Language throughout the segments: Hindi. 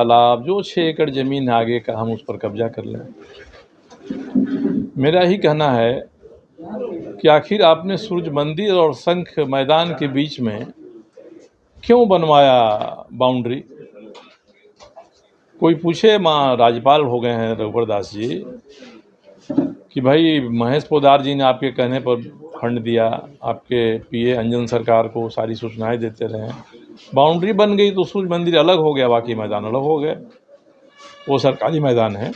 तालाब, जो 6 एकड़ ज़मीन आगे का, हम उस पर कब्जा कर लें। मेरा ही कहना है कि आखिर आपने सूर्य मंदिर और शंख मैदान के बीच में क्यों बनवाया बाउंड्री? कोई पूछे, माँ राज्यपाल हो गए हैं रघुवर दास जी, कि भाई महेश पोद्दार जी ने आपके कहने पर फंड दिया, आपके पीए अंजन सरकार को सारी सूचनाएं देते रहे, बाउंड्री बन गई तो सूर्य मंदिर अलग हो गया, बाकी मैदान अलग हो गए। वो सरकारी मैदान है।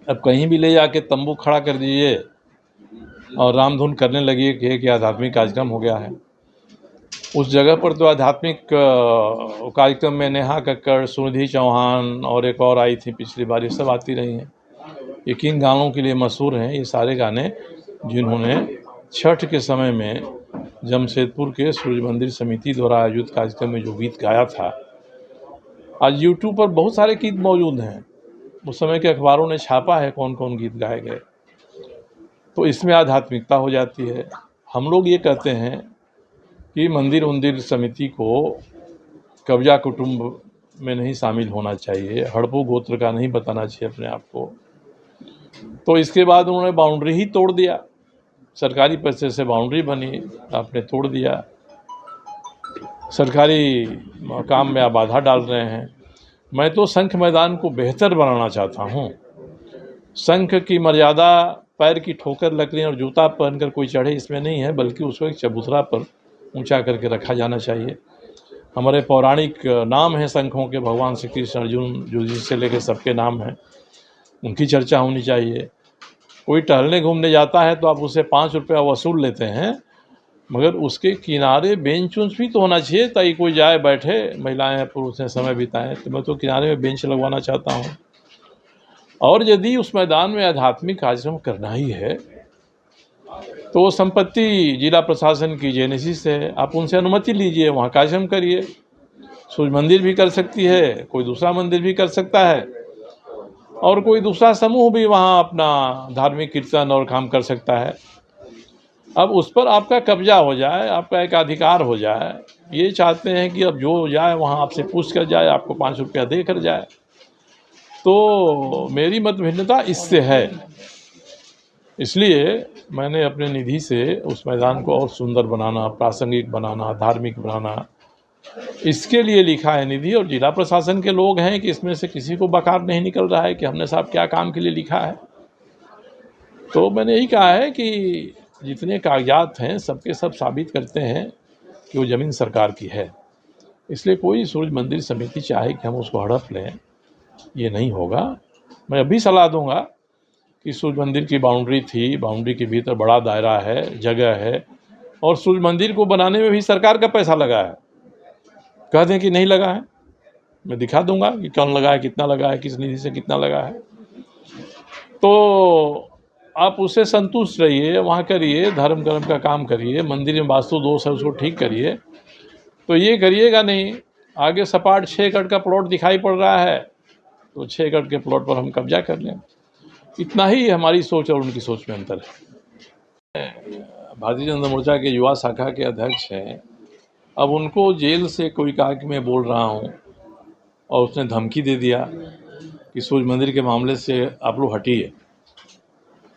अब कहीं भी ले जाके तंबू खड़ा कर दीजिए और रामधुन करने लगी कि आध्यात्मिक कार्यक्रम हो गया है। उस जगह पर तो आध्यात्मिक कार्यक्रम में नेहा कक्कड़, सुनिधि चौहान और एक और आई थी पिछली बार, ये सब आती रही हैं। ये किन गानों के लिए मशहूर हैं? ये सारे गाने जिन्होंने छठ के समय में जमशेदपुर के सूर्य मंदिर समिति द्वारा आयोजित कार्यक्रम में जो गीत गाया था, आज यूट्यूब पर बहुत सारे गीत मौजूद हैं। उस समय के अखबारों ने छापा है कौन कौन गीत गाए गए। तो इसमें आध्यात्मिकता हो जाती है। हम लोग ये कहते हैं कि मंदिर समिति को कब्जा कुटुंब में नहीं शामिल होना चाहिए, हड़पू गोत्र का नहीं बताना चाहिए अपने आप को। तो इसके बाद उन्होंने बाउंड्री ही तोड़ दिया, सरकारी पैसे से बाउंड्री बनी, आपने तोड़ दिया। सरकारी काम में आप बाधा डाल रहे हैं। मैं तो शंख मैदान को बेहतर बनाना चाहता हूँ। शंख की मर्यादा पैर की ठोकर, लकड़ी और जूता पहनकर कोई चढ़े इसमें नहीं है, बल्कि उसको एक चबूतरा पर ऊंचा करके रखा जाना चाहिए। हमारे पौराणिक नाम हैं शंखों के, भगवान श्री कृष्ण, अर्जुन, युधिष्ठिर से लेकर सबके नाम हैं, उनकी चर्चा होनी चाहिए। कोई टहलने घूमने जाता है तो आप उससे 5 रुपया वसूल लेते हैं, मगर उसके किनारे बेंच उंच भी तो होना चाहिए ताकि कोई जाए बैठे, महिलाएं पुरुष ने समय बिताएं। तो मैं तो किनारे में बेंच लगवाना चाहता हूँ। और यदि उस मैदान में आध्यात्मिक कार्यक्रम करना ही है तो संपत्ति जिला प्रशासन की जेनेसिस है, आप उनसे अनुमति लीजिए, वहाँ कार्यक्रम करिए। सूर्य मंदिर भी कर सकती है, कोई दूसरा मंदिर भी कर सकता है, और कोई दूसरा समूह भी वहाँ अपना धार्मिक कीर्तन और काम कर सकता है। अब उस पर आपका कब्जा हो जाए, आपका एक अधिकार हो जाए। ये चाहते हैं कि अब जो जाए वहाँ आपसे पूछ कर जाए, आपको 5 रुपया दे कर जाए। तो मेरी मत भिन्नता इससे है। इसलिए मैंने अपने निधि से उस मैदान को और सुंदर बनाना, प्रासंगिक बनाना, धार्मिक बनाना, इसके लिए लिखा है निधि। और जिला प्रशासन के लोग हैं कि इसमें से किसी को बकार नहीं निकल रहा है कि हमने साहब क्या काम के लिए लिखा है। तो मैंने यही कहा है कि जितने कागजात हैं सबके सब साबित करते हैं कि वो ज़मीन सरकार की है। इसलिए कोई सूर्य मंदिर समिति चाहे कि हम उसको हड़प लें, ये नहीं होगा। मैं अभी सलाह दूंगा कि सूर्य मंदिर की बाउंड्री थी, बाउंड्री के भीतर बड़ा दायरा है, जगह है, और सूर्य मंदिर को बनाने में भी सरकार का पैसा लगा है। कह दें कि नहीं लगा है, मैं दिखा दूंगा कि कौन लगा है, कितना लगा है, किस निधि से कितना लगा है। तो आप उससे संतुष्ट रहिए, वहाँ करिए, धर्म कर्म का काम करिए। मंदिर में वास्तु दोष है उसको ठीक करिए। तो ये करिएगा नहीं, आगे सपाट 6 एकड़ का प्लॉट दिखाई पड़ रहा है तो 6 एकड़ के प्लॉट पर हम कब्जा कर लें। इतना ही हमारी सोच और उनकी सोच में अंतर है। भारतीय जनता मोर्चा के युवा शाखा के अध्यक्ष हैं। अब उनको जेल से कोई कहा कि मैं बोल रहा हूँ, और उसने धमकी दे दिया कि सूर्य मंदिर के मामले से आप लोग हटिए,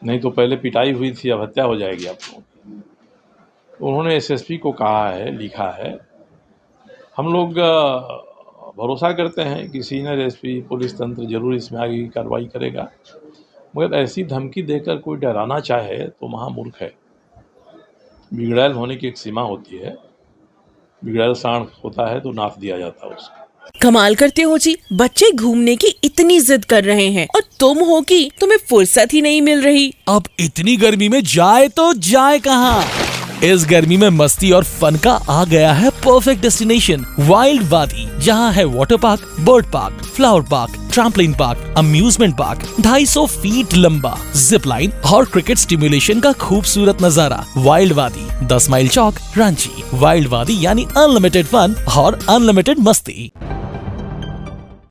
नहीं तो पहले पिटाई हुई थी, अब हत्या हो जाएगी आप लोगों की। उन्होंने एसएसपी को कहा है, लिखा है। हम लोग भरोसा करते हैं कि सीनियर एसपी, पुलिस तंत्र जरूर इसमें आगे की कार्रवाई करेगा, मगर ऐसी धमकी देकर कोई डराना चाहे तो महामूर्ख है। बिगड़ैल होने की एक सीमा होती है। बिगड़ैल सांड होता है तो नाथ दिया जाता है उसको। कमाल करते हो जी, बच्चे घूमने की इतनी जिद कर रहे हैं और तुम हो कि तुम्हें फुर्सत ही नहीं मिल रही। अब इतनी गर्मी में जाए तो जाए कहाँ? इस गर्मी में मस्ती और फन का आ गया है परफेक्ट डेस्टिनेशन, वाइल्ड वादी, जहाँ है water park, bird park, flower park, trampoline park, amusement park, 250 feet लंबा, जिप लाइन और क्रिकेट स्टिमुलेशन का खूबसूरत नजारा। वाइल्ड वादी, 10 माइल चौक, रांची। वाइल्ड वादी यानी अनलिमिटेड फन और अनलिमिटेड मस्ती।